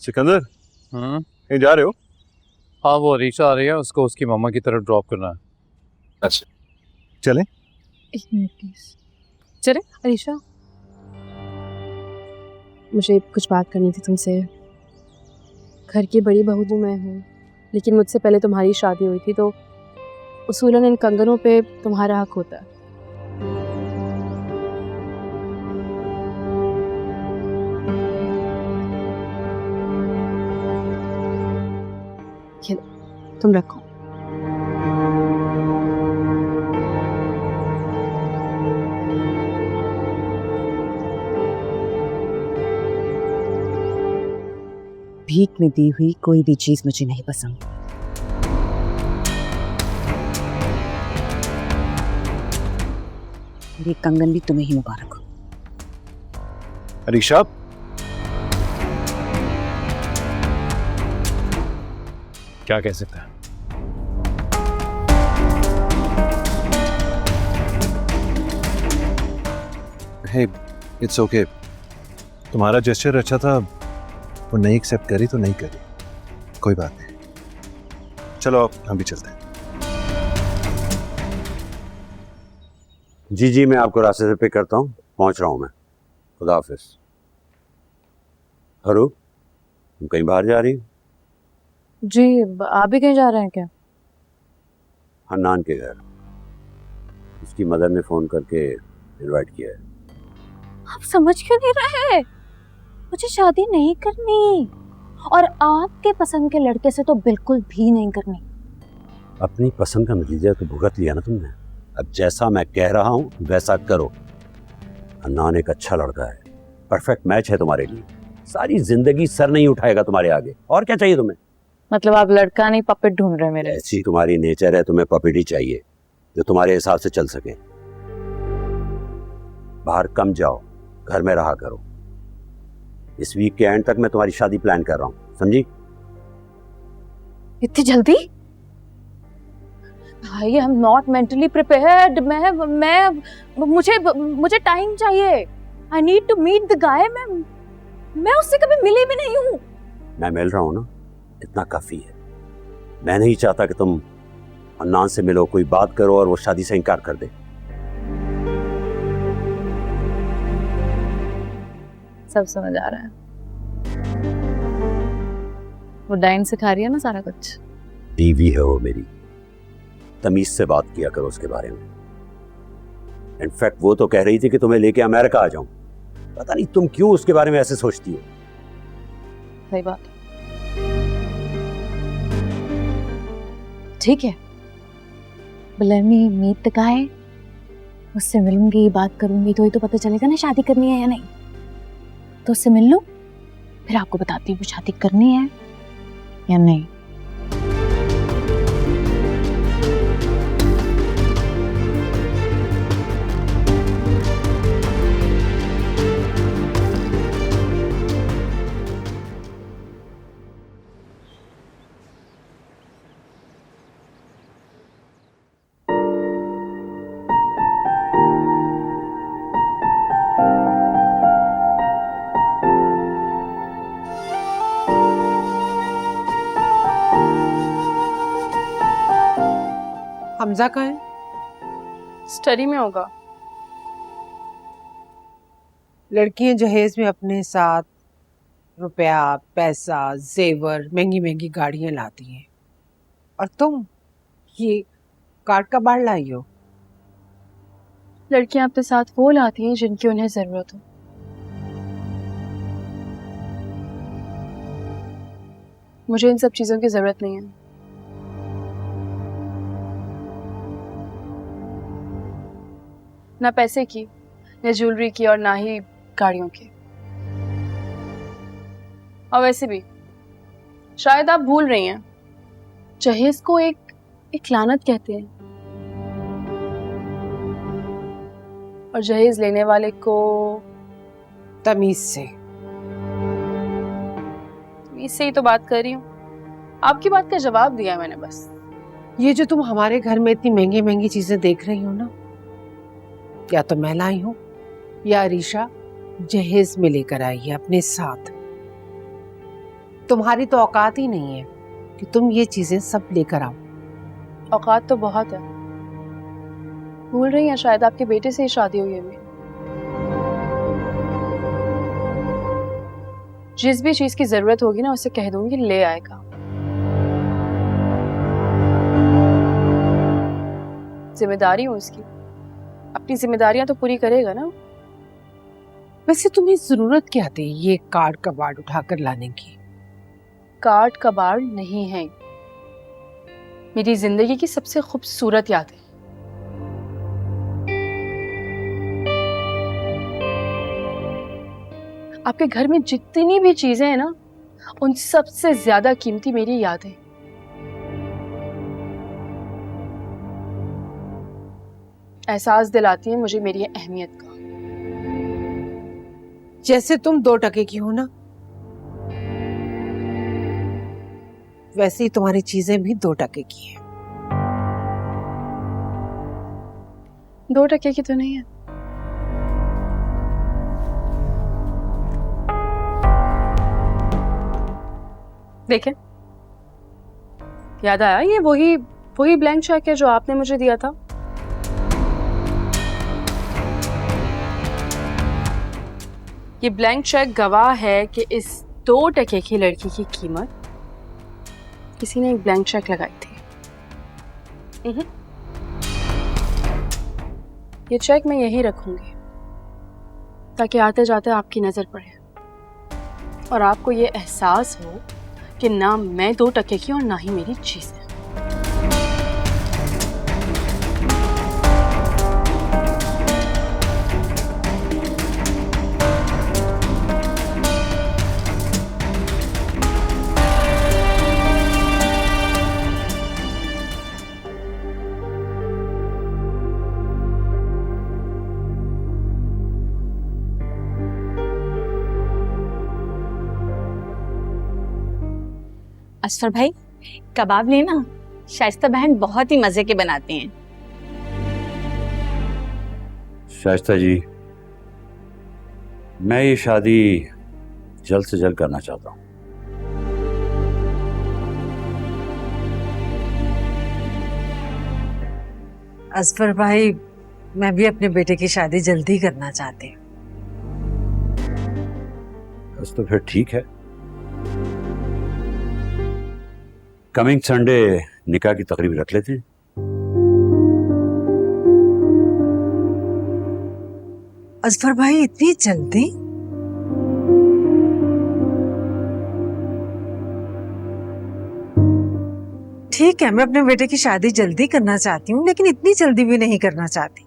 सिकंदर, कहीं जा रहे हो? हाँ, वो अरीशा आ रही है, उसको उसकी मम्मा की तरफ ड्रॉप करना है। अच्छा, चलें? एक मिनट प्लीज। चले अरीशा, मुझे कुछ बात करनी थी तुमसे। घर की बड़ी बहू तो मैं हूँ, लेकिन मुझसे पहले तुम्हारी शादी हुई थी, तो उसूलन इन कंगनों पे तुम्हारा हक होता है। ये लो, तुम रखो। भीख में दी हुई कोई भी चीज मुझे नहीं पसंद। ये कंगन भी तुम्हें ही मुबारक हो। अरीशा, क्या कह सकते हैं? हे, इट्स ओके। तुम्हारा जेस्चर अच्छा था, वो नहीं एक्सेप्ट करी तो नहीं करी, कोई बात नहीं। चलो अब हम भी चलते हैं। जी जी, मैं आपको रास्ते से पिक करता हूँ, पहुँच रहा हूँ मैं। खुदा हाफिज। हरू, तुम कहीं बाहर जा रही हो? जी, आप भी कहीं जा रहे हैं क्या? हन्नान के घर। उसकी मदर ने फ़ोन करके इनवाइट किया है। आप समझ क्यों नहीं रहे? मुझे शादी नहीं करनी, और आपके पसंद के लड़के से तो बिल्कुल भी नहीं करनी। अपनी पसंद का नतीजा तो भुगत लिया ना तुमने। अब जैसा मैं कह रहा हूँ वैसा करो। हन्नान एक अच्छा लड़का है, परफेक्ट मैच है तुम्हारे लिए। सारी जिंदगी सर नहीं उठाएगा तुम्हारे आगे। और क्या चाहिए तुम्हें? मतलब आप लड़का नहीं पपेट ढूंढ रहे मेरे? ऐसी तुम्हारी नेचर है, तुम्हें पपेट ही चाहिए जो तुम्हारे हिसाब से चल सके। बाहर कम जाओ, घर में रहा करो। इस वीक के एंड तक मैं तुम्हारी शादी प्लान कर रहा हूँ, समझी? इतनी जल्दी? भाई, I am not mentally prepared. मुझे टाइम चाहिए। I need to meet the guy. मैं उससे कभी मिली भी नहीं हूँ। मैं मिल रहा हूँ ना, इतना काफी है। मैं नहीं चाहता कि तुम हन्नान से मिलो, कोई बात करो और वो शादी से इनकार कर दे। सब समझ आ रहा है। वो डाइन सिखा रही है ना सारा कुछ। बीवी है वो मेरी, तमीज से बात किया करो उसके बारे में। इनफैक्ट वो तो कह रही थी कि तुम्हें लेके अमेरिका आ जाऊं। पता नहीं तुम क्यों उसके बारे में ऐसे सोचती हो। सही बात। ठीक है, let me meet the guy. उससे मिलूंगी, बात करूंगी, तो ही तो पता चलेगा ना शादी करनी है या नहीं। तो उससे मिल लूं, फिर आपको बताती हूँ शादी करनी है या नहीं। हमजा कहाँ है? स्टडी में होगा। लड़कियां जहेज में अपने साथ रुपया, पैसा, जेवर, महंगी महंगी गाड़ियां लाती हैं, और तुम ये कार्ड का बाढ़ लाई हो। लड़कियां अपने साथ वो लाती हैं जिनकी उन्हें जरूरत हो। मुझे इन सब चीजों की जरूरत नहीं है। ना पैसे की, ना ज्वेलरी की, और ना ही गाड़ियों की। और वैसे भी शायद आप भूल रही हैं, जहेज को एक लानत कहते हैं, और जहेज लेने वाले को तमीज से। इससे ही तो बात कर रही हूँ। आपकी बात का जवाब दिया मैंने बस। ये जो तुम हमारे घर में इतनी महंगी महंगी चीजें देख रही हो ना, या तो मैं लाई हूं या अरीशा जहेज में लेकर आई है अपने साथ। तुम्हारी तो औकात ही नहीं है कि तुम ये चीजें सब लेकर आओ। औकात तो बहुत है। भूल रही हैं शायद आपके बेटे से ही शादी हुई है मेरी। जिस भी चीज की जरूरत होगी ना उसे कह दूंगी ले आएगा। जिम्मेदारी हूँ उसकी, अपनी जिम्मेदारियां तो पूरी करेगा ना। वैसे तुम्हें जरूरत क्या थी ये कार्ड कबाड़ उठाकर लाने की? काट कबाड़ नहीं है, मेरी जिंदगी की सबसे खूबसूरत यादें। आपके घर में जितनी भी चीजें हैं ना उन सबसे ज्यादा कीमती मेरी यादें। एहसास दिलाती हैं मुझे मेरी अहमियत का। जैसे तुम 2 टके की हो ना, वैसे ही तुम्हारी चीजें भी 2 टके की हैं। 2 टके की तो नहीं है। देखें, याद आया, ये वही ब्लैंक चेक है जो आपने मुझे दिया था। ये ब्लैंक चेक गवाह है कि इस 2 टके की लड़की की कीमत किसी ने एक ब्लैंक चेक लगाई थी। ये चेक मैं यही रखूंगी ताकि आते जाते आपकी नजर पड़े और आपको ये एहसास हो कि ना मैं 2 टके की और ना ही मेरी चीजें। असफर भाई कबाब लेना, शाइस्ता बहन बहुत ही मजे के बनाते हैं। शाइस्ता जी, मैं ये शादी जल्द से जल्द करना चाहता हूँ। असफर भाई, मैं भी अपने बेटे की शादी जल्दी करना चाहती हूँ। बस तो फिर ठीक है, कमिंग संडे निकाह की तकरीब रख लेते हैं। असफर भाई, इतनी जल्दी? ठीक है, मैं अपने बेटे की शादी जल्दी करना चाहती हूँ, लेकिन इतनी जल्दी भी नहीं करना चाहती।